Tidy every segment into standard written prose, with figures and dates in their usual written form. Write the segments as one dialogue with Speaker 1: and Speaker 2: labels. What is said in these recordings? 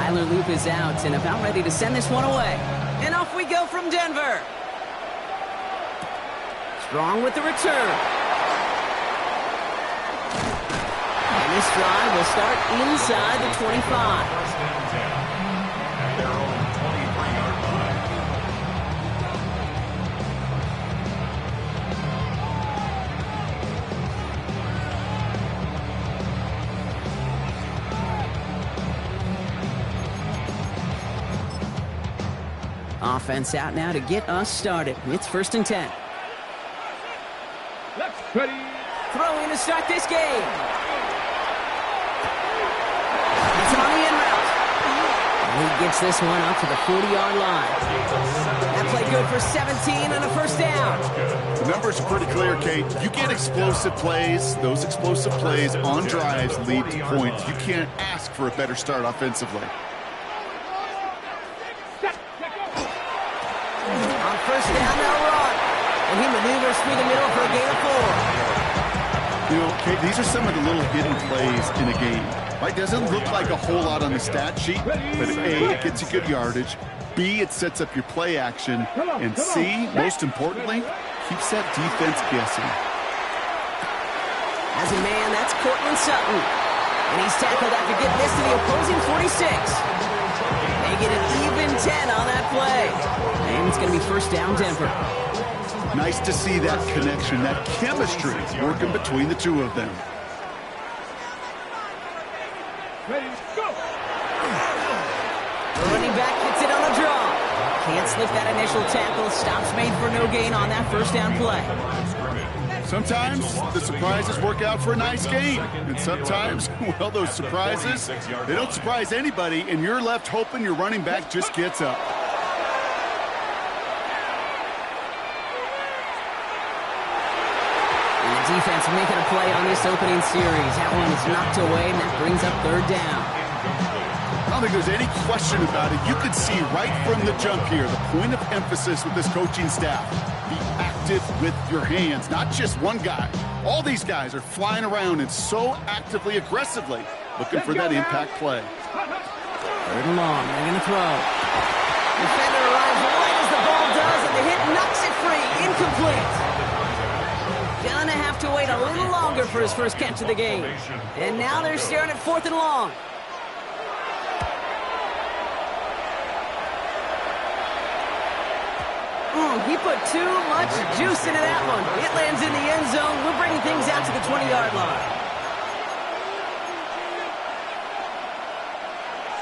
Speaker 1: Tyler Loop is out and about ready to send this one away. And off we go from Denver. Strong with the return. And this drive will start inside the 25.
Speaker 2: First and 10 at their own 23-yard line.
Speaker 1: Offense out now to get us started. It's first and 10.
Speaker 3: Ready.
Speaker 1: Throwing to start this game. It's on the in route. And he gets this one up to the 40-yard line. That play good for 17 and a first down.
Speaker 4: The numbers are pretty clear, Kate. You get explosive plays. Those explosive plays on drives lead to points. You can't ask for a better start offensively.
Speaker 1: On first down, they'll run. And he maneuvers through the middle for a gain of 4.
Speaker 4: You know, Kate, these are some of the little hidden plays in a game. Right? Doesn't look like a whole lot on the stat sheet, but A, it gets you good yardage. B, it sets up your play action. And C, most importantly, keeps that defense guessing.
Speaker 1: As a man, that's Cortland Sutton. And he's tackled after getting this to the opposing 46. They get an even 10 on that play. And it's going to be first down, Denver.
Speaker 4: Nice to see that connection, that chemistry working between the two of them.
Speaker 3: Ready. Go.
Speaker 1: The running back gets it on the draw. Can't slip that initial tackle. Stops made for no gain on that first down play.
Speaker 4: Sometimes the surprises work out for a nice game. And sometimes, well, those surprises, they don't surprise anybody, and you're left hoping your running back just gets up.
Speaker 1: Defense making a play on this opening series. That one is knocked away, and that brings up third down.
Speaker 4: I don't think there's any question about it. You could see right from the jump here, the point of emphasis with this coaching staff. Be active with your hands, not just one guy. All these guys are flying around and so actively, aggressively looking for that impact play.
Speaker 1: Third and long, they're going to throw. Defender arrives right as the ball does, and the hit knocks it free. Incomplete. Gonna have to wait a little longer for his first catch of the game. And now they're staring at fourth and long. He put too much juice into that one. It lands in the end zone. We're bringing things out to the 20-yard line.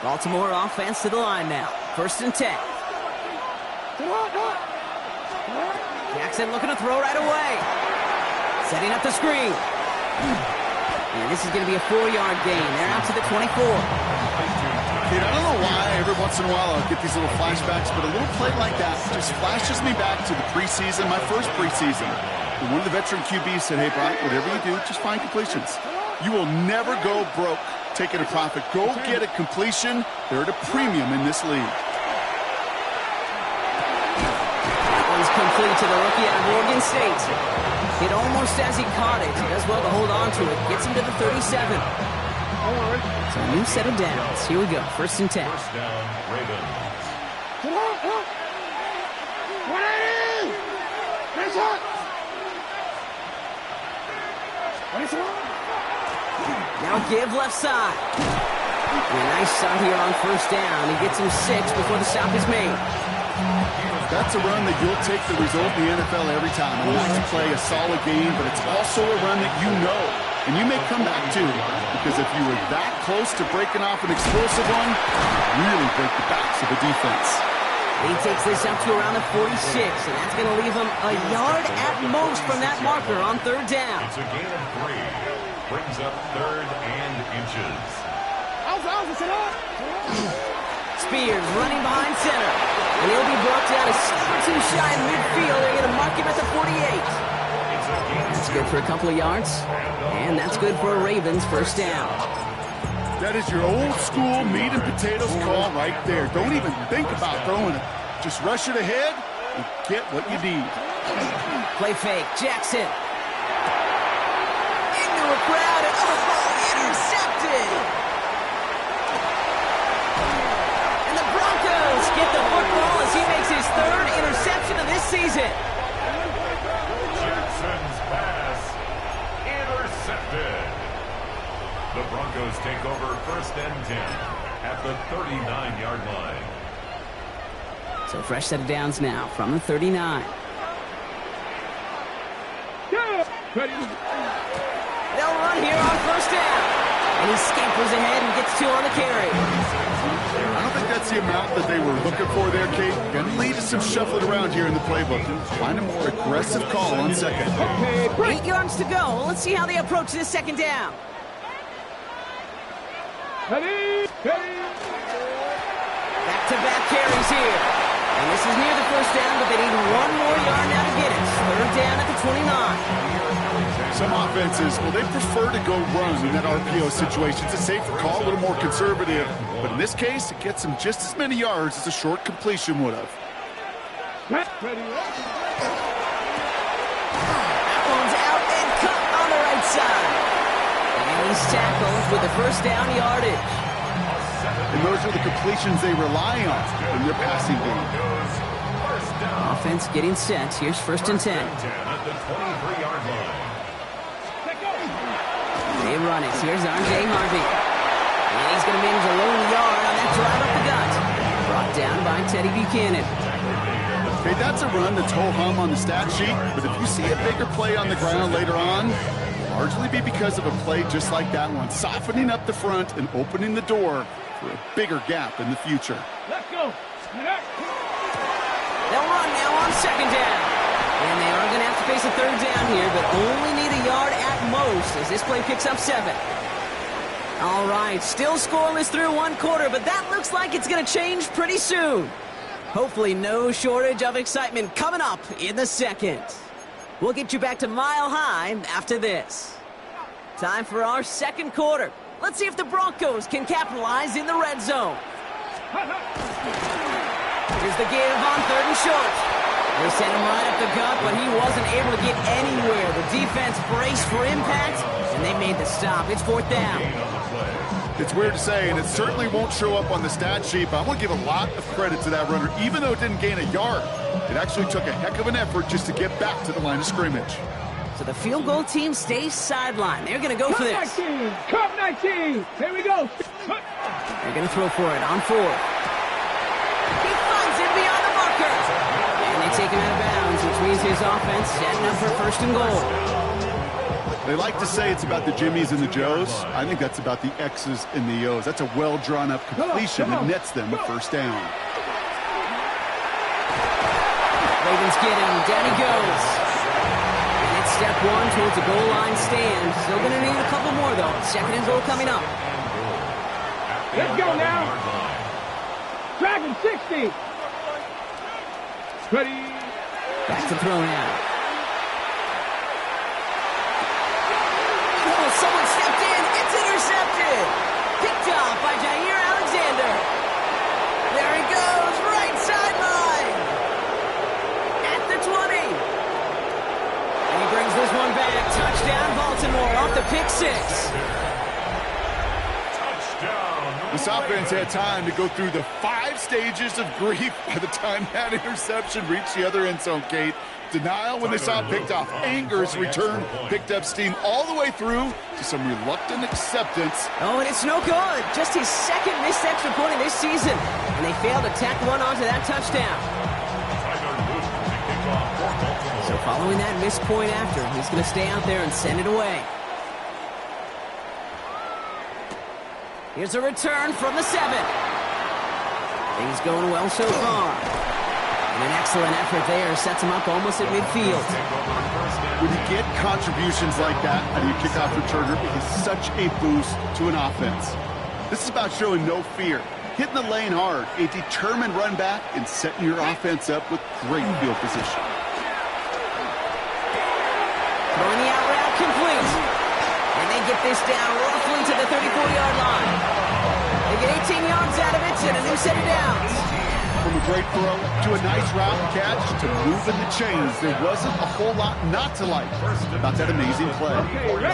Speaker 1: Baltimore offense to the line now. First and 10. Jackson looking to throw right away. Setting up the screen. And this is going to be a 4-yard gain. They're out to the 24.
Speaker 4: Kid, I don't know why every once in a while I'll get these little flashbacks, but a little play like that just flashes me back to the preseason, my first preseason. And one of the veteran QBs said, hey, Brian, whatever you do, just find completions. You will never go broke taking a profit. Go get a completion. They're at a premium in this league.
Speaker 1: That one's complete to the rookie out of Oregon State. Hit almost as he caught it. He does well to hold on to it. Gets him to the 37. So a new set of downs. Here we go. First and 10.
Speaker 2: First down, Ravens.
Speaker 1: Now give left side. And a nice start here on first down. He gets him 6 before the stop is made.
Speaker 4: That's a run that you'll take the result in the NFL every time. A nice play, a solid game, but it's also a run that you know. And you may come back to, because if you were that close to breaking off an explosive one, you really break the backs of the defense.
Speaker 1: He takes this up to around the 46, and that's going to leave him a yard at most from that marker on third down.
Speaker 2: It's a gain of 3. Brings up third and inches.
Speaker 1: Spears running behind center. And he'll be brought down a step or two shy in midfield. They're going to mark him at the 48. That's good for a couple of yards. And that's good for a Ravens first down.
Speaker 4: That is your old school meat and potatoes call right there. Don't even think about throwing it. Just rush it ahead and get what you need.
Speaker 1: Play fake. Jackson. Into a crowd. And intercepted. get the football as he makes his third interception of this season.
Speaker 2: Jackson's pass intercepted. The Broncos take over 1st and 10 at the 39-yard line.
Speaker 1: So fresh set of downs now from the 39.
Speaker 3: Ready.
Speaker 1: They'll run here on 1st down. And he scampers ahead and gets 2 on the carry.
Speaker 4: I don't think that's the amount that they were looking for there, Kate. Going to lead to some shuffling around here in the playbook. Find a more aggressive call on 2nd.
Speaker 3: Okay,
Speaker 1: 8 yards to go. Let's see how they approach this 2nd down.
Speaker 3: ready.
Speaker 1: Back-to-back carries here. And this is near the 1st down, but they need 1 more yard now to get it. 3rd down at the 29.
Speaker 4: Some offenses, well, they prefer to go run in that RPO situation. It's a safer call, a little more conservative. But in this case, it gets them just as many yards as a short completion would have.
Speaker 3: Ready.
Speaker 1: That one's out and cut on the right side. And he's tackled with the 1st down yardage.
Speaker 4: And those are the completions they rely on in their passing game.
Speaker 1: Offense getting set. Here's 1st and 10.
Speaker 2: At the 23-yard line.
Speaker 1: They run it. Here's R.J. Harvey. And he's going to manage a lone yard on that drive up the gut. Brought down by Teddy Buchanan.
Speaker 4: Okay, that's a run that's ho-hum on the stat sheet, but if you see a bigger play on the ground later on, it'll largely be because of a play just like that one, softening up the front and opening the door for a bigger gap in the future.
Speaker 3: Let's go.
Speaker 1: They'll run now on 2nd down. And they are going to have to face a 3rd down here, but only need a yard at most as this play picks up 7. All right, still scoreless through 1 quarter, but that looks like it's going to change pretty soon. Hopefully no shortage of excitement coming up in the 2nd. We'll get you back to Mile High after this. Time for our 2nd quarter. Let's see if the Broncos can capitalize in the red zone. Here's the give on 3rd and short. They sent him right up the gut, but he wasn't able to get anywhere. The defense braced for impact, and they made the stop. It's 4th down.
Speaker 4: It's weird to say, and it certainly won't show up on the stat sheet, but I want to give a lot of credit to that runner. Even though it didn't gain a yard, it actually took a heck of an effort just to get back to the line of scrimmage.
Speaker 1: So the field goal team stays sidelined. They're going to go for this.
Speaker 3: 19. Cup 19. Here we go.
Speaker 1: They're going to throw for it on 4th. He finds it beyond the marker. And they take him out of bounds, which means his offense setting up for 1st and goal.
Speaker 4: They like to say it's about the Jimmies and the Joes. I think that's about the X's and the O's. That's a well-drawn-up completion that nets them a 1st down.
Speaker 1: Ravens get him. Down he goes. And it's step 1 towards the goal line stand. Still going to need a couple more, though. 2nd and goal coming up.
Speaker 3: Let's go now. Dragon 60. Ready.
Speaker 1: Back to throw now. Oh, someone stepped in. It's intercepted. Picked off by Jair Alexander. There he goes. Right sideline. At the 20. And he brings this one back. Touchdown, Baltimore off the pick 6.
Speaker 4: This offense had time to go through the 5 stages of grief by the time that interception reached the other end zone, Kate. Denial when they saw it picked off. Anger as return picked up steam all the way through to some reluctant acceptance.
Speaker 1: Oh, and it's no good. Just his 2nd missed extra point of this season. And they failed to tack one onto that touchdown. So following that missed point after, he's going to stay out there and send it away. Here's a return from the 7. Things going well so far. And an excellent effort there sets him up almost at midfield.
Speaker 4: When you get contributions like that out of your kickoff returner, it is such a boost to an offense. This is about showing no fear, hitting the lane hard, a determined run back, and setting your offense up with great field position.
Speaker 1: Throwing the out route complete. And they get this down roughly to the 34-yard line. They get 18 yards out of it and a new set of downs.
Speaker 4: From a great throw to a nice route catch to moving the chains, there wasn't a whole lot not to like about that amazing play.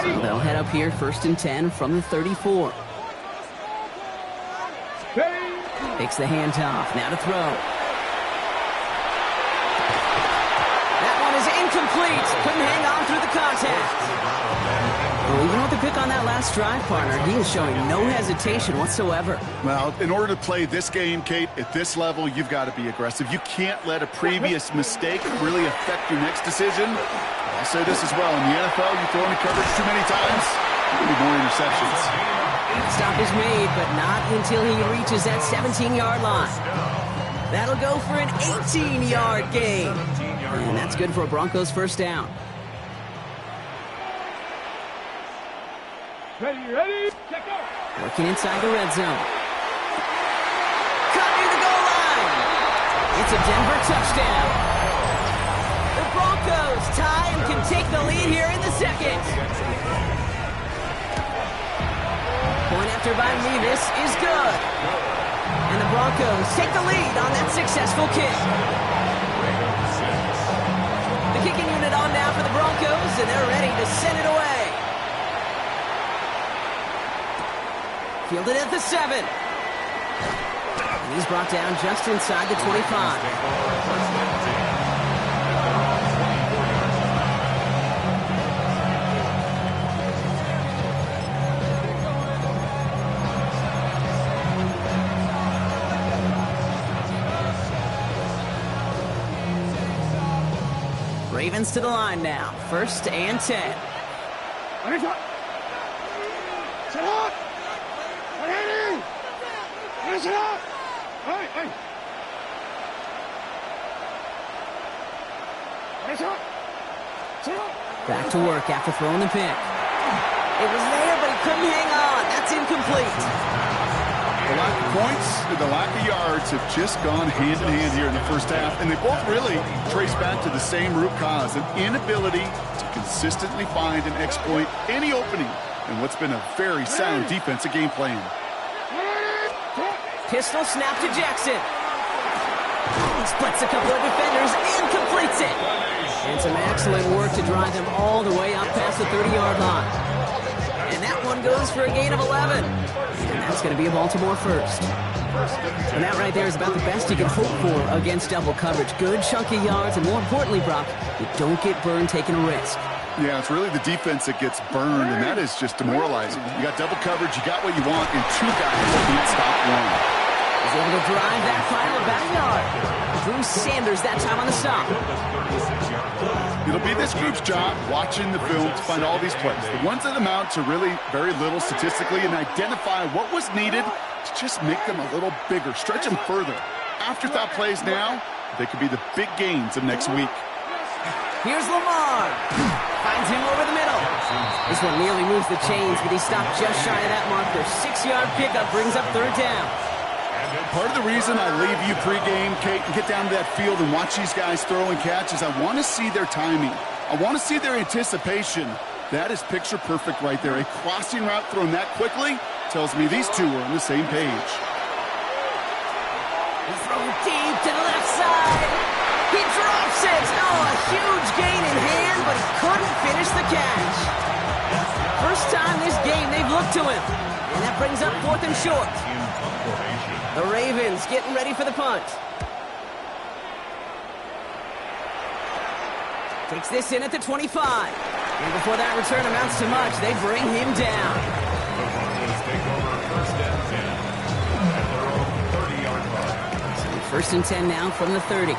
Speaker 1: So they'll head up here 1st and 10 from the 34. Takes the handoff. Now to throw. That one is incomplete. Couldn't hang on through the contact. Well, even with the pick on that last drive, partner, he is showing no hesitation whatsoever.
Speaker 4: Well, in order to play this game, Kate, at this level, you've got to be aggressive. You can't let a previous mistake really affect your next decision. I'll say this as well. In the NFL, you throw into coverage too many times, there'll be more interceptions.
Speaker 1: Stop is made, but not until he reaches that 17-yard line. That'll go for an 18-yard gain. And that's good for a Broncos first down.
Speaker 3: Ready, check out.
Speaker 1: Working inside the red zone. Cut near the goal line. It's a Denver touchdown. The Broncos tie and can take the lead here in the second. Point after by Nevis is good. And the Broncos take the lead on that successful kick. The kicking unit on now for the Broncos, and they're ready to send it away. Fielded at the 7. And he's brought down just inside the 25. Ravens to the line now. 1st and 10. Back to work after throwing the pick. It was there, but he couldn't hang on. That's incomplete.
Speaker 4: The lack of points and the lack of yards have just gone hand in hand here in the first half, and they both really trace back to the same root cause, an inability to consistently find and exploit any opening in what's been a very sound defensive game plan.
Speaker 1: Pistol snap to Jackson. He splits a couple of defenders and completes it. And some excellent work to drive them all the way up past the 30-yard line. And that one goes for a gain of 11. And that's going to be a Baltimore first. And that right there is about the best you can hope for against double coverage. Good chunky yards, and more importantly, Brock, you don't get burned taking a risk.
Speaker 4: Yeah, it's really the defense that gets burned, and that is just demoralizing. You got double coverage, you got what you want, and 2 guys can't stop one.
Speaker 1: He's able to drive that final about a yard. Drew Sanders that time on the stop.
Speaker 4: It'll be this group's job watching the film to find all these plays, the ones that amount to really very little statistically, and identify what was needed to just make them a little bigger, stretch them further. Afterthought plays now, they could be the big gains of next week.
Speaker 1: Here's Lamar. Finds him over the middle. This one nearly moves the chains, but he stopped just shy of that marker. 6-yard pickup brings up 3rd down.
Speaker 4: Part of the reason I leave you pregame, Kate, and get down to that field and watch these guys throw and catch is I want to see their timing. I want to see their anticipation. That is picture perfect right there. A crossing route thrown that quickly tells me these two are on the same page.
Speaker 1: He's throwing deep to the left side. He drops it. Oh, a huge gain in hand, but he couldn't finish the catch. First time this game they've looked to him. And that brings up 4th and short. The Ravens getting ready for the punt. Takes this in at the 25. And before that return amounts to much, they bring him down.
Speaker 2: The Broncos take over 1st and 10 at their own 30-yard line.
Speaker 1: So 1st and 10 now from the 30.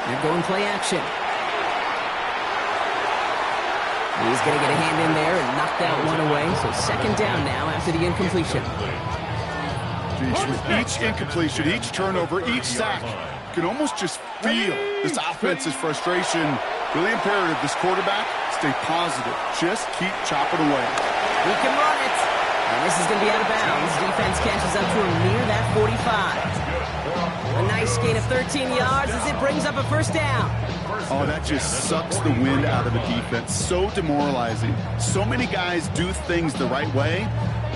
Speaker 1: They're going play action. He's going to get a hand in there and knock that one away. So 2nd down now after the incompletion.
Speaker 4: With each incompletion, each turnover, each sack, you can almost just feel this offense's frustration. Really imperative, this quarterback, stay positive. Just keep chopping away.
Speaker 1: He can run it. And this is going to be out of bounds. Defense catches up to him near that 45. A nice gain of 13 yards as it brings up a 1st down.
Speaker 4: Oh, that just sucks the wind out of a defense. So demoralizing. So many guys do things the right way,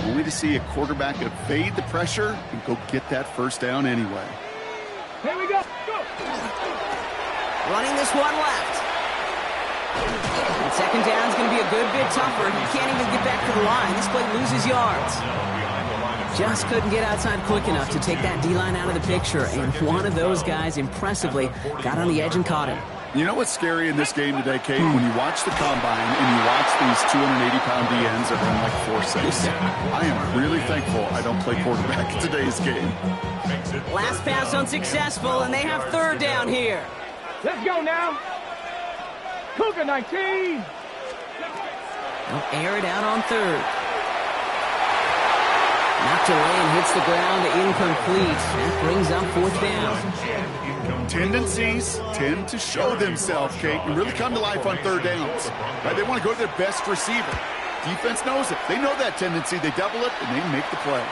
Speaker 4: only to see a quarterback evade the pressure and go get that 1st down anyway.
Speaker 3: Here we go.
Speaker 1: Running this one left. And second down is going to be a good bit tougher. He can't even get back to the line. This play loses yards. Just couldn't get outside quick enough to take that D-line out of the picture, and one of those guys impressively got on the edge and caught him.
Speaker 4: You know what's scary in this game today, Kate? When you watch the combine and you watch these 280-pound DNs that run like 4.6. I am really thankful I don't play quarterback in today's game.
Speaker 1: Last pass unsuccessful, and they have third down here.
Speaker 3: Let's go now. Cougar 19.
Speaker 1: They'll air it out on third. Knocked away and hits the ground, incomplete. That brings up fourth down.
Speaker 4: Tendencies tend to show themselves, Kate, and really come to life on third downs. Right? They want to go to their best receiver. Defense knows it. They know that tendency. They double it, and they make the play.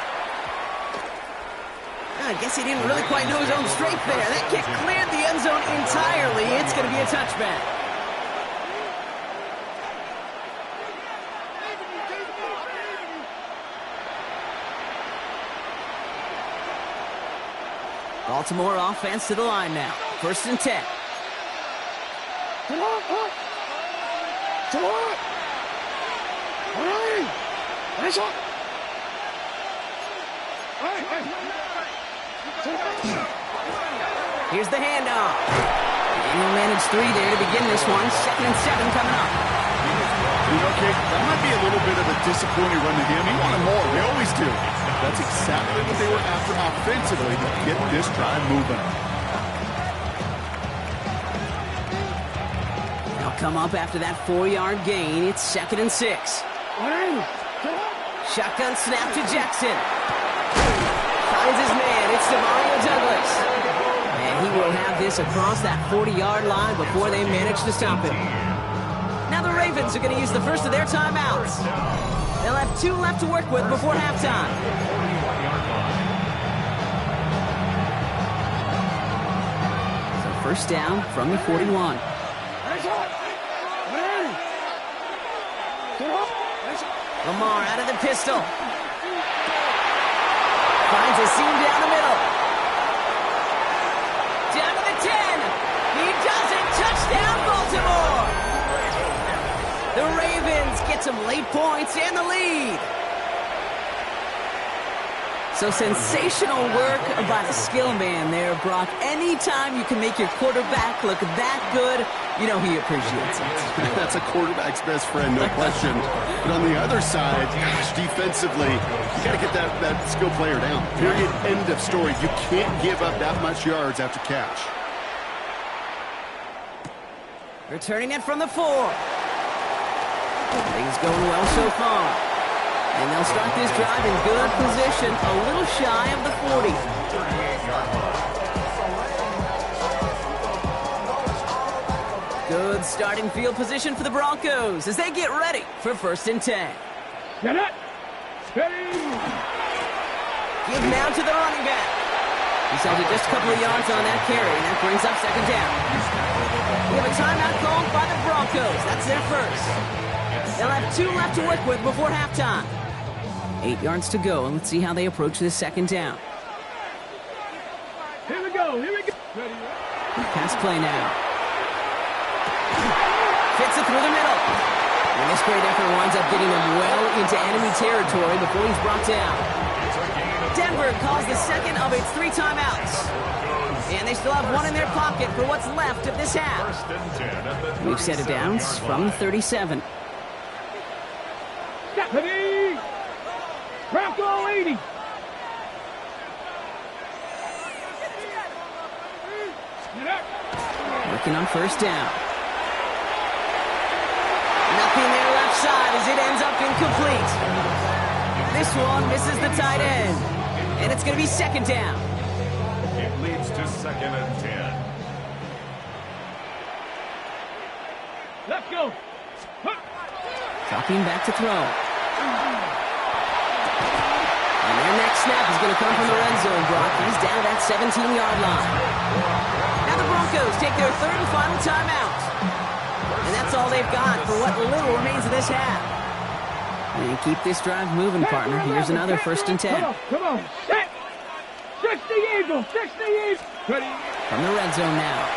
Speaker 1: I guess he didn't really quite know his own strength there. That kick cleared the end zone entirely. It's going to be a touchback. Baltimore offense to the line now. 1st and 10. Here's the handoff. And he'll manage 3 there to begin this one. 2nd and 7 coming up.
Speaker 4: You know, Kate, that might be a little bit of a disappointing run to him. He wanted more. They always do. That's exactly what they were after offensively to get this drive moving.
Speaker 1: They'll come up after that 4-yard gain. It's 2nd and 6. Shotgun snap to Jackson. Finds his man. It's Demario Douglas. And he will have this across that 40-yard line before they manage to stop him. Now the Ravens are going to use the first of their timeouts. They'll have 2 left to work with before halftime. So first down from the 41. Lamar out of the pistol. Finds a seam down the middle. Down to the 10. He does it. Touchdown, Baltimore. The Ravens get some late points and the lead. So sensational work by the skill man there, Brock. Anytime you can make your quarterback look that good, you know he appreciates it.
Speaker 4: That's a quarterback's best friend, no question. But on the other side, gosh, defensively, you got to get that skill player down. Period. End of story. You can't give up that much yards after catch.
Speaker 1: Returning it from the 4. Things going well so far. And they'll start this drive in good position, a little shy of the 40. Good starting field position for the Broncos as they get ready for 1st and 10.
Speaker 3: Get it. Ready.
Speaker 1: Give now to the running back. He's held it just a couple of yards on that carry, and that brings up 2nd down. We have a timeout called by the Broncos. That's their first. They'll have 2 left to work with before halftime. 8 yards to go, and let's see how they approach this 2nd down.
Speaker 3: Here we go. Here we go. Ready.
Speaker 1: Pass play now. Fits it through the middle. And this great effort winds up getting him well into enemy territory before he's brought down. Denver calls the second of its 3 timeouts. And they still have 1 in their pocket for what's left of this half. We've set it down from the 37.
Speaker 3: Stephanie! Bronco 80!
Speaker 1: Working on 1st down. Nothing there left side as it ends up incomplete. This one misses the tight end. And it's going to be 2nd down.
Speaker 2: It leads to 2nd and 10.
Speaker 3: Let's go!
Speaker 1: Dropping back to throw. And their next snap is going to come from the red zone, Brock. He's down at that 17-yard line. Now the Broncos take their 3rd and final timeout. And that's all they've got for what little remains of this half. And keep this drive moving, partner. Here's another 1st and 10.
Speaker 3: Come on. 60 Eagles. 60 Eagles. Ready.
Speaker 1: From the red zone now.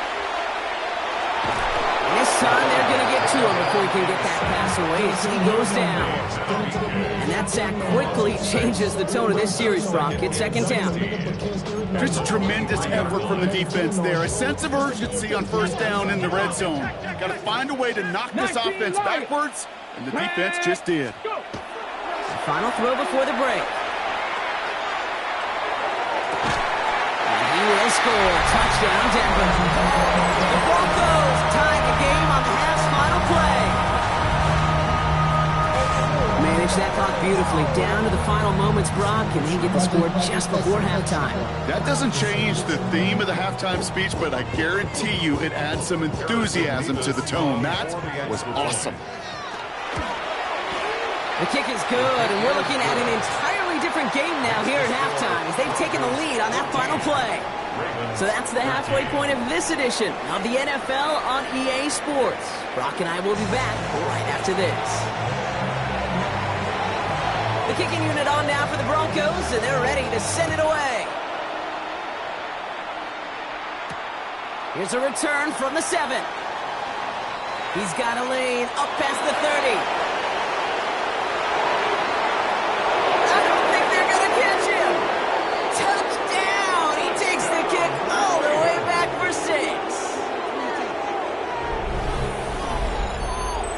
Speaker 1: This time they're going to get to him before he can get that pass away as he goes down. And that sack quickly changes the tone of this series, Brock. It's second down.
Speaker 4: Just a tremendous effort from the defense there. A sense of urgency on first down in the red zone. Got to find a way to knock this offense backwards, and the defense just did.
Speaker 1: Final throw before the break. And he will score. Touchdown, Denver. The Broncos tie the game on the half's final play. Manage that clock beautifully down to the final moments, Brock, and they get the score just before halftime.
Speaker 4: That doesn't change the theme of the halftime speech, but I guarantee you it adds some enthusiasm to the tone. That was awesome.
Speaker 1: The kick is good, and we're looking at an entirely different game now here at halftime as they've taken the lead on that final play. So that's the halfway point of this edition of the NFL on EA Sports. Brock and I will be back right after this. The kicking unit on now for the Broncos, and they're ready to send it away. Here's a return from the 7. He's got a lane up past the 30.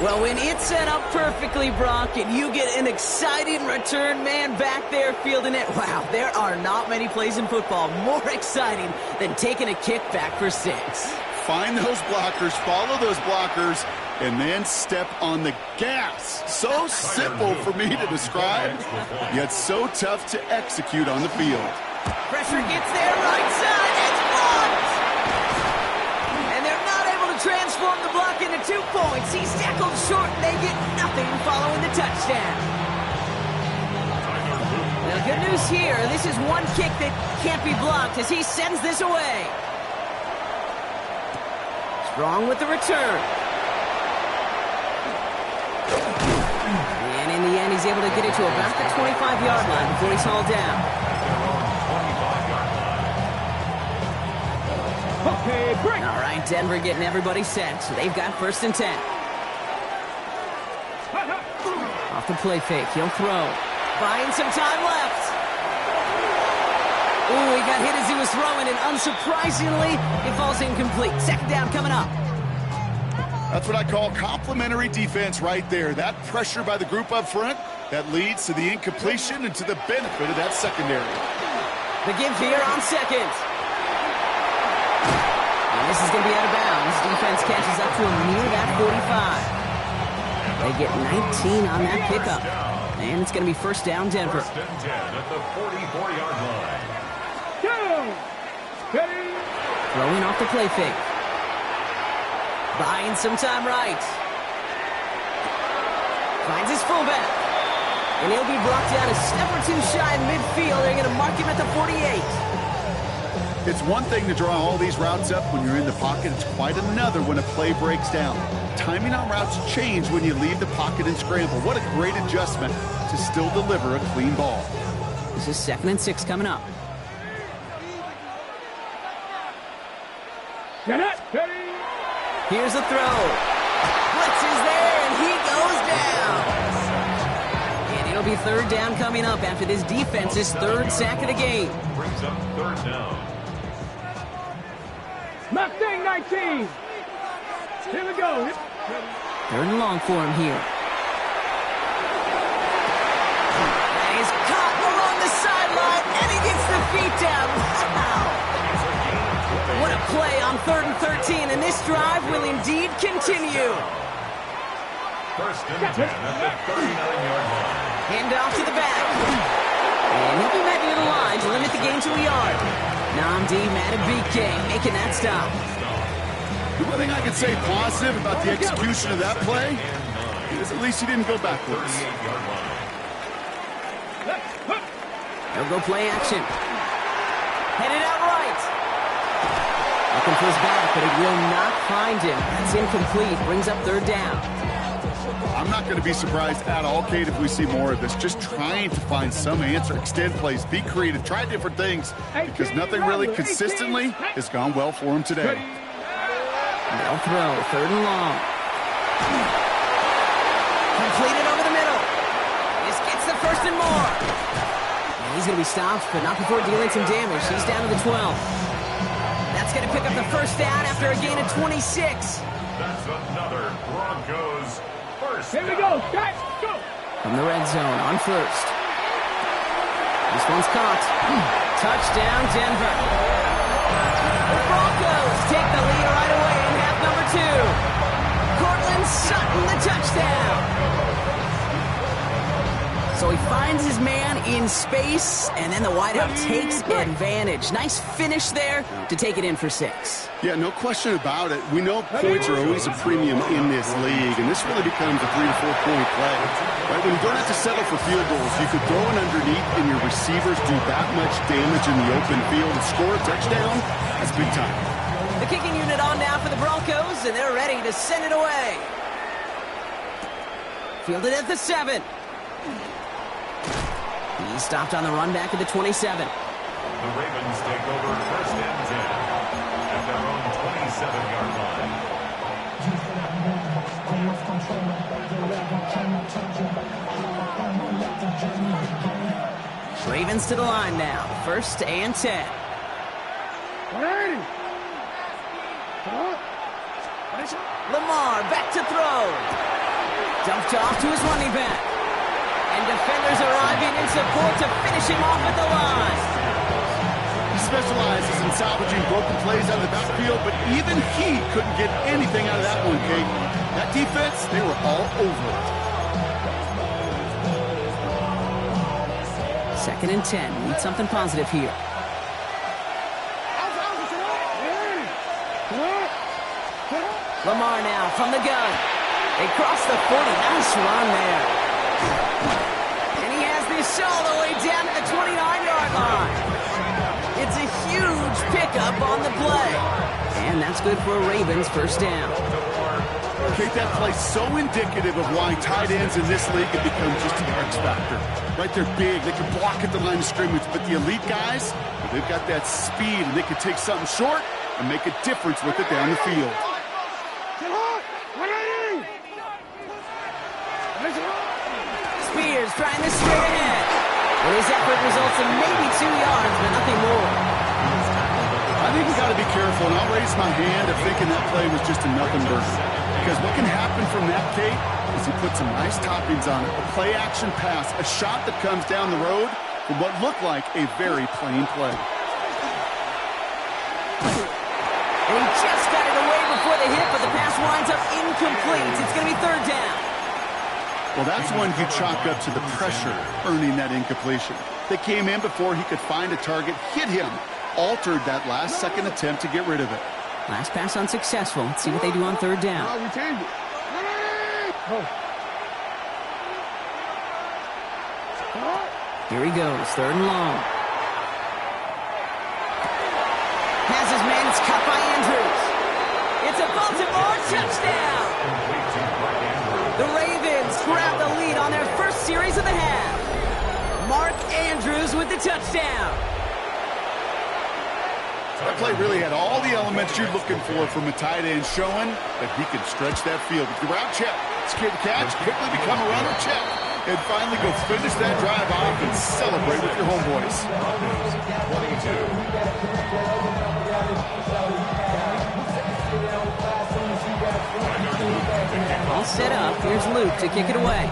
Speaker 1: Well, when it's set up perfectly, Brock, and you get an exciting return man back there fielding it, wow, there are not many plays in football more exciting than taking a kick back for 6.
Speaker 4: Find those blockers, follow those blockers, and then step on the gas. So simple for me to describe, yet so tough to execute on the field.
Speaker 1: Pressure gets there, right side, it's blocked! And they're not able to transform the block into 2 points. He's tackled short, and they get nothing following the touchdown. Now, good news here, this is one kick that can't be blocked as he sends this away. Strong with the return. And in the end, he's able to get it to about the 25-yard line before he's hauled down.
Speaker 3: Okay, break.
Speaker 1: All right, Denver getting everybody set. So they've got 1st and 10. Off the play fake, he'll throw. Buying some time left. Ooh, he got hit as he was throwing, and unsurprisingly, it falls incomplete. Second down coming up.
Speaker 4: That's what I call complimentary defense right there. That pressure by the group up front, that leads to the incompletion and to the benefit of that secondary.
Speaker 1: The give here on 2nd. And this is going to be out of bounds. Defense catches up to him near that 45. They get 19 on that pickup. And it's going to be 1st down, Denver.
Speaker 2: 1st and 10 at the 44-yard line.
Speaker 1: Throwing off the play fake. Buying some time right. Finds his fullback. And he'll be brought down a step or 2 shy in midfield. They're going to mark him at the 48.
Speaker 4: It's one thing to draw all these routes up when you're in the pocket. It's quite another when a play breaks down. Timing on routes change when you leave the pocket and scramble. What a great adjustment to still deliver a clean ball.
Speaker 1: This is 2nd and 6 coming up. Here's a throw. Blitz is there, and he goes down. And it'll be 3rd down coming up after this defense's 3rd sack of the game.
Speaker 2: Brings up 3rd down.
Speaker 3: Mustang 19. Here we go.
Speaker 1: 3rd and long for him here. And he's caught along the sideline, and he gets the feet down. Wow. What a play on 3rd and 13, and this drive will indeed continue.
Speaker 2: 1st and 10 at the 39-yard line.
Speaker 1: Hand off to the back. And he'll be met near the line to limit the game to a yard. Namdi Matabike making that stop.
Speaker 4: The one thing I can say positive about the execution of that play is at least he didn't go backwards.
Speaker 1: He'll go play action. Headed out right. Looking for his back, but it will not find him. That's incomplete. Brings up 3rd down.
Speaker 4: I'm not going to be surprised at all, Kate, if we see more of this. Just trying to find some answer, extend plays, be creative, try different things, because nothing really consistently has gone well for him today.
Speaker 1: They'll throw. 3rd and long. Completed over the middle. This gets the 1st and more. And he's going to be stopped, but not before dealing some damage. He's down to the 12. That's going to pick up the 1st down after a gain of 26.
Speaker 2: That's another Broncos first
Speaker 3: Here we
Speaker 2: down.
Speaker 3: go. Guys, go.
Speaker 1: From the red zone on 1st. This one's caught. Touchdown, Denver. The Broncos take the lead right away in half number 2. Cortland Sutton, the touchdown. So he finds his man in space, and then the wideout takes advantage. Nice finish there to take it in for 6.
Speaker 4: Yeah, no question about it. We know points are always a premium in this league, and this really becomes a 3 to 4 point play. Right? When you don't have to settle for field goals, you could throw it underneath, and your receivers do that much damage in the open field and score a touchdown. That's big time.
Speaker 1: The kicking unit on now for the Broncos, and they're ready to send it away. Fielded at the 7. He's stopped on the run back at the 27.
Speaker 2: The Ravens take over 1st and 10 at their own 27-yard line.
Speaker 1: Ravens to the line now. 1st and 10. Lamar back to throw. Dumped off to his running back. And defenders arriving in support to finish him off at the line.
Speaker 4: He specializes in salvaging broken plays out of the backfield, but even he couldn't get anything out of that one, Kate. That defense, they were all over it.
Speaker 1: 2nd and 10. Need something positive here. Lamar now from the gun. They cross the 40. Nice run there. And he has this all the way down to the 29-yard line. It's a huge pickup on the play. And that's good for a Ravens 1st down.
Speaker 4: Kate, that play so indicative of why tight ends in this league have become just an X factor. Right, they're big. They can block at the line of scrimmage. But the elite guys, they've got that speed, and they can take something short and make a difference with it down the field.
Speaker 1: Spears trying this straight ahead. Well, his effort results in maybe 2 yards, but nothing more.
Speaker 4: I think we got to be careful, and I'll raise my hand of thinking that play was just a nothing burger. Because what can happen from that, Kate, is he puts some nice toppings on it. A play-action pass, a shot that comes down the road from what looked like a very plain play.
Speaker 1: And he just got it away before the hit, but the pass winds up incomplete. It's going to be 3rd down.
Speaker 4: Well, that's one you chalk up to the pressure earning that incompletion. They came in before he could find a target, hit him, altered that last-second attempt to get rid of it.
Speaker 1: Last pass unsuccessful. Let's see what they do on 3rd down. Here he goes, 3rd and long. Has his man, it's cut by Andrews. It's a Baltimore touchdown. The Ravens grab the lead on their first series of the half. Mark Andrews with the touchdown.
Speaker 4: That play really had all the elements you're looking for from a tight end, showing that he can stretch that field. With the route check, secure the catch, quickly become a runner, check, and finally go finish that drive off and celebrate with your homeboys.
Speaker 2: 22.
Speaker 1: All set up. Here's Luke to kick it away.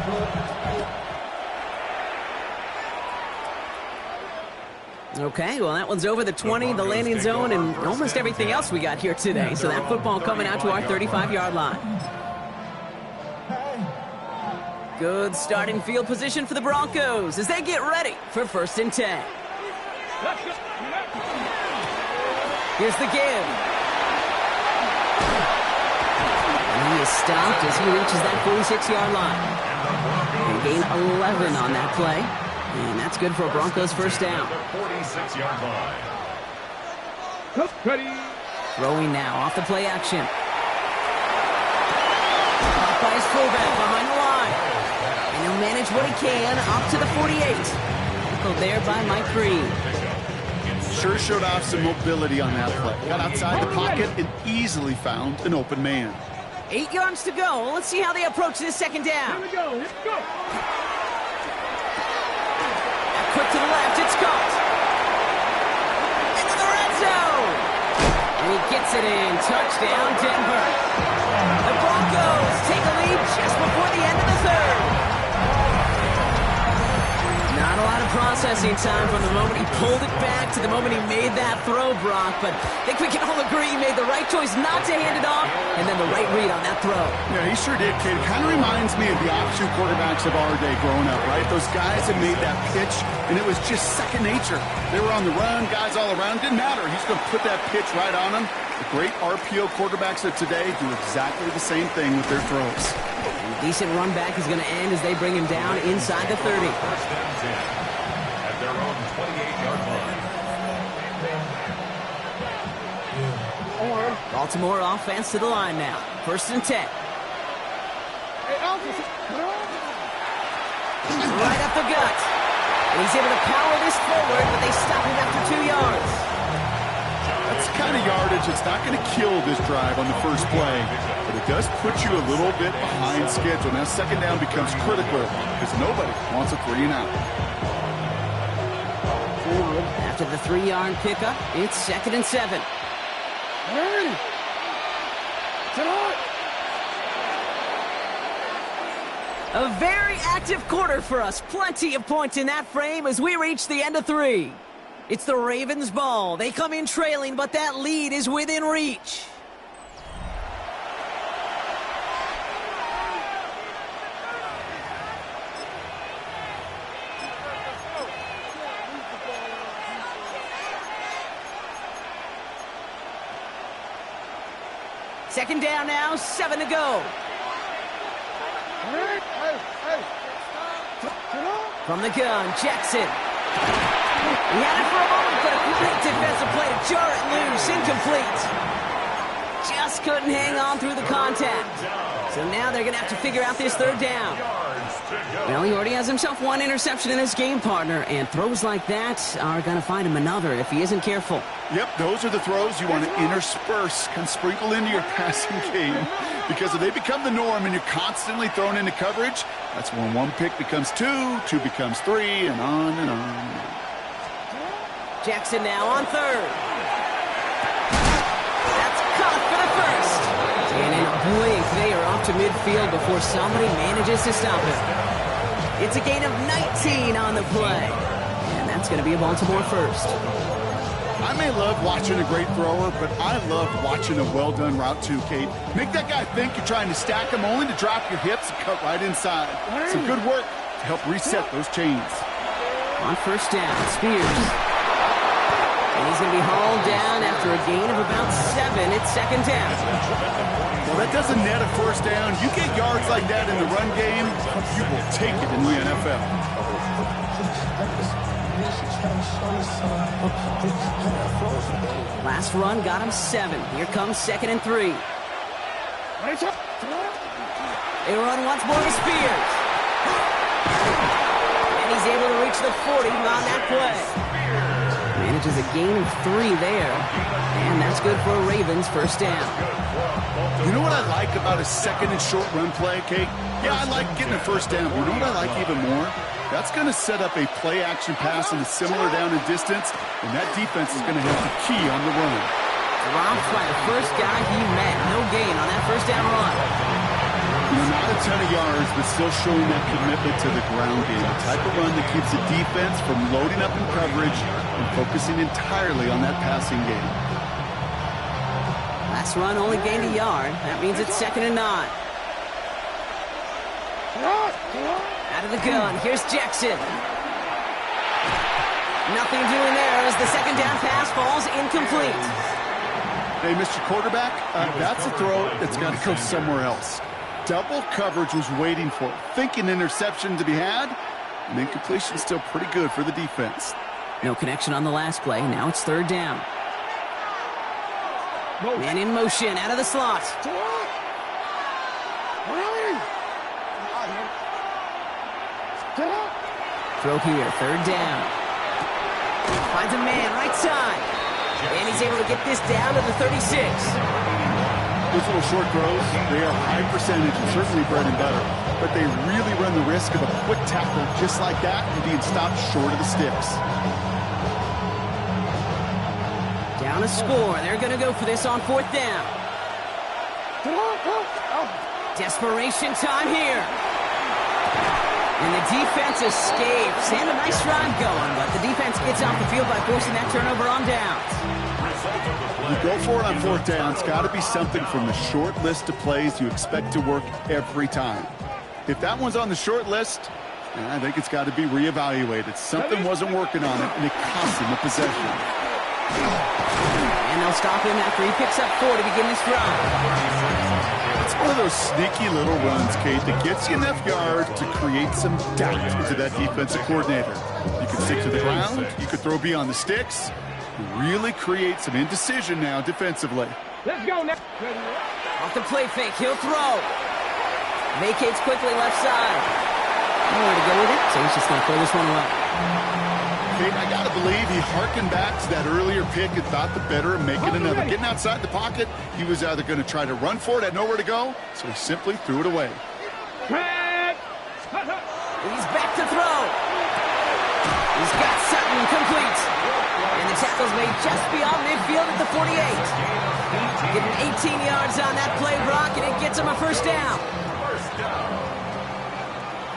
Speaker 1: Okay, well, that one's over the 20, the landing zone, and almost everything else we got here today. So that football coming out to our 35-yard line. Good starting field position for the Broncos as they get ready for 1st and 10. Here's the give. And he is stopped as he reaches that 46-yard line. And gain 11 on that play. And that's good for a Broncos 1st down.
Speaker 2: 46-yard line.
Speaker 1: Throwing now off the play action. Caught by his fullback behind the line. And he'll manage what he can up to the 48. Tackled there by Mike Creed.
Speaker 4: Sure showed off some mobility on that play. Got outside the pocket and easily found an open man.
Speaker 1: 8 yards to go. Let's see how they approach this second down.
Speaker 3: Here we go. Here we go.
Speaker 1: Quick to the left. It's caught. Into the red zone. And he gets it in. Touchdown, Denver. The Broncos take a lead just before the end of the third. Not a lot of processing time from the moment he pulled it back to the moment he made that throw, Brock. But I think we can all agree he made the right choice not to hand it off, and then the right read on that throw.
Speaker 4: Yeah, he sure did, Kate. It kind of reminds me of the option quarterbacks of our day growing up, right? Those guys that made that pitch, and it was just second nature. They were on the run, guys all around. Didn't matter. He's going to put that pitch right on them. The great RPO quarterbacks of today do exactly the same thing with their throws.
Speaker 1: A decent run back is going to end as they bring him down inside the 30.
Speaker 2: First and 10 at their own 28-yard line.
Speaker 1: Baltimore offense to the line now. First and 10. Right up the gut. And he's able to power this forward, but they stop him after 2 yards.
Speaker 4: That's the kind of yardage that's not going to kill this drive on the first play, but it does put you a little bit behind schedule. Now second down becomes critical because nobody wants a 3-and-out.
Speaker 1: After the 3-yard pickup, it's 2nd and 7.
Speaker 3: Hurry.
Speaker 1: A very active quarter for us. Plenty of points in that frame as we reach the end of 3. It's the Ravens' ball. They come in trailing, but that lead is within reach. Second down now, 7 to go. From the gun, Jackson. He had it for a moment, but a great defensive play to jar it loose. Incomplete. Just couldn't hang on through the contact. So now they're going to have to figure out this third down. Well, he already has himself one interception in his game, partner, and throws like that are going to find him another if he isn't careful.
Speaker 4: Yep, those are the throws you want to intersperse and sprinkle into your passing game, because if they become the norm and you're constantly thrown into coverage, that's when one pick becomes 2, 2 becomes 3, and on and on and on.
Speaker 1: Jackson now on third. That's caught for the first. And in a blink, they are off to midfield before somebody manages to stop him. It's a gain of 19 on the play. And that's going to be a Baltimore first.
Speaker 4: I may love watching a great thrower, but I love watching a well-done route too, Kate. Make that guy think you're trying to stack him only to drop your hips and cut right inside. Some good work to help reset those chains.
Speaker 1: On first down, Spears. And he's going to be hauled down after a gain of about 7. It's second down.
Speaker 4: Well, that doesn't net a first down. You get yards like that in the run game, you will take it in the NFL.
Speaker 1: Last run got him 7. Here comes 2nd and 3. They run once more to Spears. And he's able to reach the 40 on that play. Manages a gain of 3 there. And that's good for a Ravens first down.
Speaker 4: You know what I like about a second and short run play, Kate? Yeah, I like getting a first down. But you know what I like even more? That's going to set up a play-action pass in a similar down and distance, and that defense is going to have the key on the run.
Speaker 1: Dropped by the first guy he met. No gain on that first down run.
Speaker 4: You know, not a ton of yards, but still showing that commitment to the ground game. The type of run that keeps the defense from loading up in coverage and focusing entirely on that passing game.
Speaker 1: Last run only gained a yard. That means it's 2nd and 9. Out of the gun, here's Jackson. Nothing doing there as the second down pass falls incomplete.
Speaker 4: Hey, Mr. Quarterback, that's a throw that's got to go somewhere else. Double coverage was waiting for it. Thinking interception to be had, and incompletion still pretty good for the defense.
Speaker 1: No connection on the last play. Now it's third down. Man in motion, out of the slot. Throw here, third down. Finds a man, right side. And he's able to get this down to the 36.
Speaker 4: Those little short throws, they are high percentage and certainly bread and butter, but they really run the risk of a quick tackle just like that and being stopped short of the sticks.
Speaker 1: Down a score. They're going to go for this on 4th down. Desperation time here. And the defense escapes. And a nice drive going, but the defense gets off the field by forcing that turnover on downs.
Speaker 4: You go for it on 4th down. It's got to be something from the short list of plays you expect to work every time. If that one's on the short list, I think it's got to be reevaluated. Something wasn't working on it, and it cost him a possession.
Speaker 1: And they'll stop him after he picks up 4 to begin this drive.
Speaker 4: It's one of those sneaky little runs, Kate, that gets you enough yards to create some doubt into that defensive coordinator. You can stick to the ground, you could throw beyond the sticks, really create some indecision now defensively.
Speaker 3: Let's go now.
Speaker 1: Off the play fake, he'll throw. Vacates quickly left side. Nowhere to go with it, so he's just going to throw this one away.
Speaker 4: Kate, I got to believe he harkened back to that earlier pick and thought the better of making another. Getting outside the pocket, he was either going to try to run for it, had nowhere to go, so he simply threw it away.
Speaker 1: He's back to throw. He's got Sutton complete. And the tackle's made just beyond midfield at the 48. Getting 18 yards on that play, Brock, and it gets him a 1st down.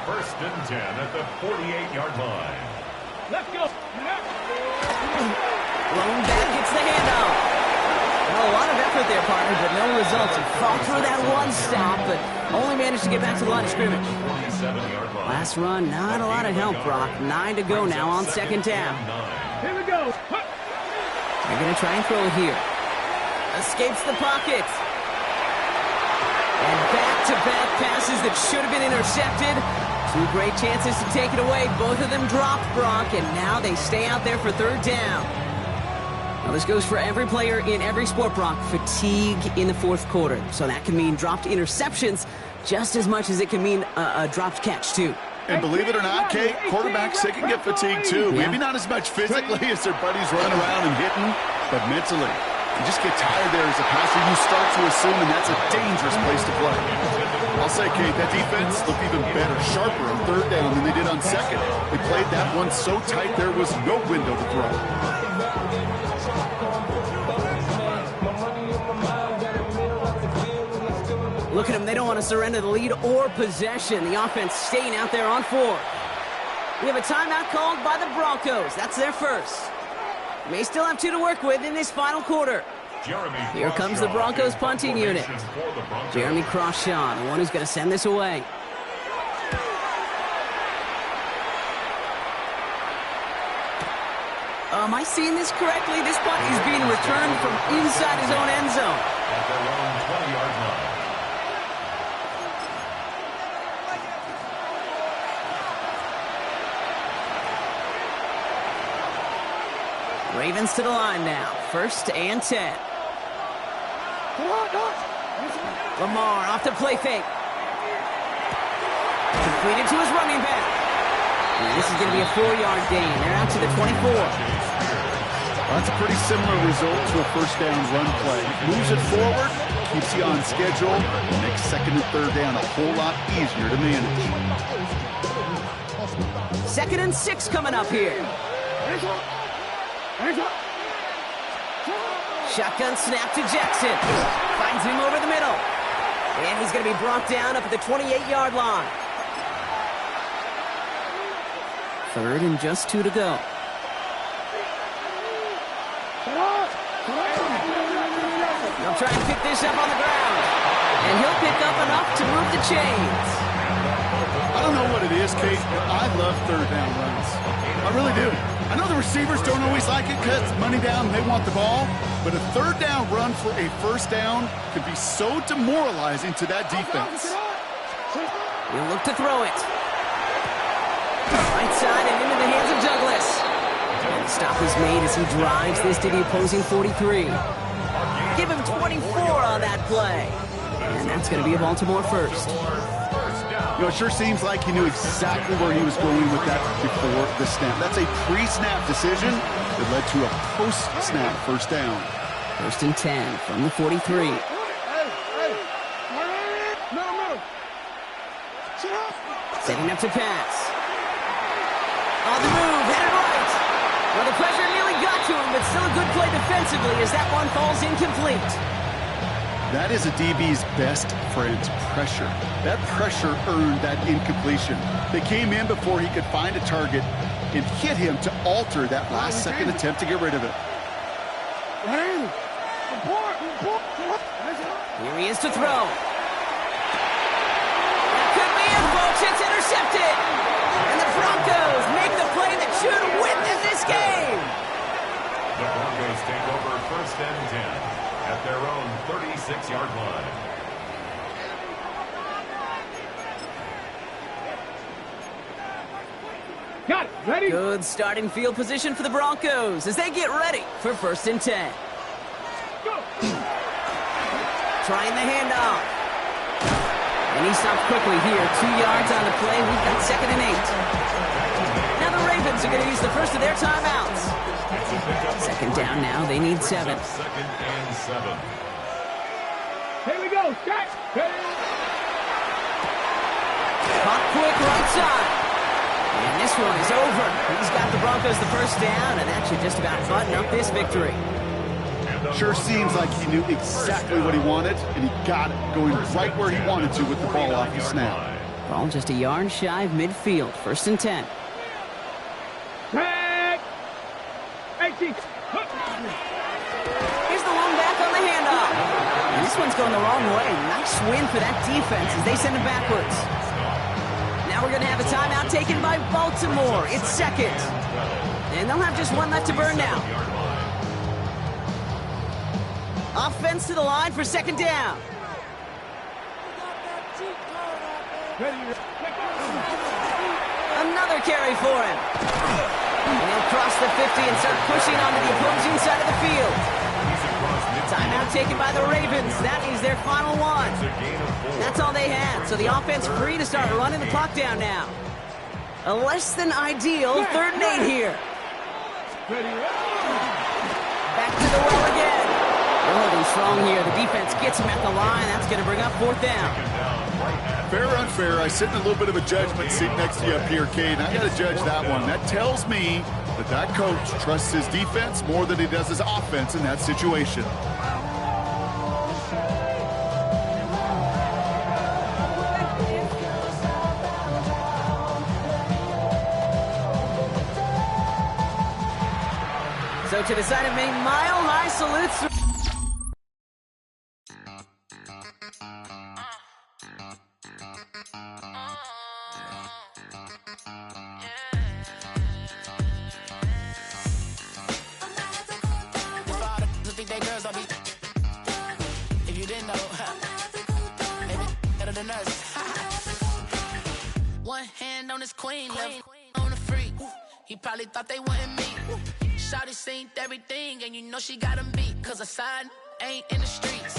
Speaker 2: 1st and 10 at the 48-yard line.
Speaker 3: Let's go.
Speaker 1: Lone back gets the handoff. Well, a lot of effort there, partner, but no results. He fought through that one stop, but only managed to get back to the line of scrimmage. Last run, not a lot of help, Brock. 9 to go now on 2nd down.
Speaker 3: Here we go.
Speaker 1: They're going to try and throw it here. Escapes the pocket. And back-to-back passes that should have been intercepted. 2 great chances to take it away. Both of them dropped, Brock, and now they stay out there for 3rd down. Now this goes for every player in every sport, Brock. Fatigue in the 4th quarter. So that can mean dropped interceptions just as much as it can mean a dropped catch, too.
Speaker 4: And believe it or not, Kate, quarterbacks, they can get fatigued too. Yeah. Maybe not as much physically as their buddies running around and hitting, but mentally. You just get tired there as a passer. You start to assume, and that's a dangerous place to play. I'll say, Kate, that defense looked even better, sharper on 3rd down than they did on 2nd. They played that one so tight there was no window to throw.
Speaker 1: Look at them. They don't want to surrender the lead or possession. The offense staying out there on 4. We have a timeout called by the Broncos. That's their first. May still have 2 to work with in this final quarter. Here comes the Broncos punting unit. Jeremy Crawshaw, the one who's going to send this away. Am I seeing this correctly? This punt is being returned from inside his own end zone.
Speaker 2: At their own 20-yard line.
Speaker 1: Ravens to the line now. 1st and 10. Lamar off the play fake. Completed to his running back. And this is going to be a 4-yard gain. They're out to the 24.
Speaker 4: Well, that's a pretty similar result to a 1st down run play. Moves it forward, keeps you on schedule, and makes 2nd and 3rd down a whole lot easier to manage.
Speaker 1: 2nd and 6 coming up here. Shotgun snap to Jackson. Finds him over the middle. And he's going to be brought down up at the 28-yard line. 3rd and just 2 to go. They'll try and pick this up on the ground. And he'll pick up enough to move the chains.
Speaker 4: I don't know what it is, Kate, but I love 3rd down runs. I really do. I know the receivers don't always like it because it's money down and they want the ball, but a 3rd down run for a 1st down can be so demoralizing to that defense.
Speaker 1: He'll look to throw it. Right side and into the hands of Douglas. And the stop is made as he drives this to the opposing 43. Give him 24 on that play. And that's going to be a Baltimore 1st.
Speaker 4: You know, it sure seems like he knew exactly where he was going with that before the snap. That's a pre-snap decision that led to a post-snap first down.
Speaker 1: 1st and 10 from the 43. Setting up to pass. On the move, headed right. Well, the pressure nearly got to him, but still a good play defensively as that one falls incomplete.
Speaker 4: That is a DB's best friend, pressure. That pressure earned that incompletion. They came in before he could find a target and hit him to alter that last-second attempt to get rid of it.
Speaker 1: Here he is to throw. That could be it, folks. It's intercepted. And the Broncos make the play that should win them this game.
Speaker 2: The Broncos take over 1st and 10 at their own 36-yard line.
Speaker 3: Got it. Ready?
Speaker 1: Good starting field position for the Broncos as they get ready for 1st and 10.
Speaker 3: Go.
Speaker 1: Trying the handoff. And he stops quickly here. 2 yards on the play. We've got 2nd and 8. Now the Ravens are going to use the first of their timeouts. 2nd down now. They need 7.
Speaker 2: 2nd and 7.
Speaker 3: Here we go. Set.
Speaker 1: Caught quick right side. And this one is over. He's got the Broncos the first down, and that should just about button up this victory.
Speaker 4: Sure seems like he knew exactly what he wanted, and he got it, going right where he wanted to with the ball off the snap.
Speaker 1: Ball just a yard shy of midfield. 1st and 10.
Speaker 3: Tag. 18.
Speaker 1: Here's the long back on the handoff. And this one's going the wrong way. Nice win for that defense as they send it backwards. Now we're going to have a timeout taken by Baltimore. It's 2nd. And they'll have just one left to burn now. Offense to the line for 2nd down. Another carry for him. And he'll cross the 50 and start pushing onto the opposing side of the field. Timeout taken by the Ravens. That is their final one. That's all they had. So the offense free to start running the clock down now. A less than ideal 3rd and 8 here. Back to the well again. They're holding strong here. The defense gets him at the line. That's going to bring up 4th down.
Speaker 4: Fair or unfair, I sit in a little bit of a judgment seat next to you up here, Cade, and I got to judge that one. That tells me that coach trusts his defense more than he does his offense in that situation.
Speaker 1: So to decide it, make mile-high salutes.
Speaker 5: One hand on his queen, left on the freak. He probably thought they wanted me. Shawty seen everything, and you know she got him beat. 'Cause her side ain't in the streets.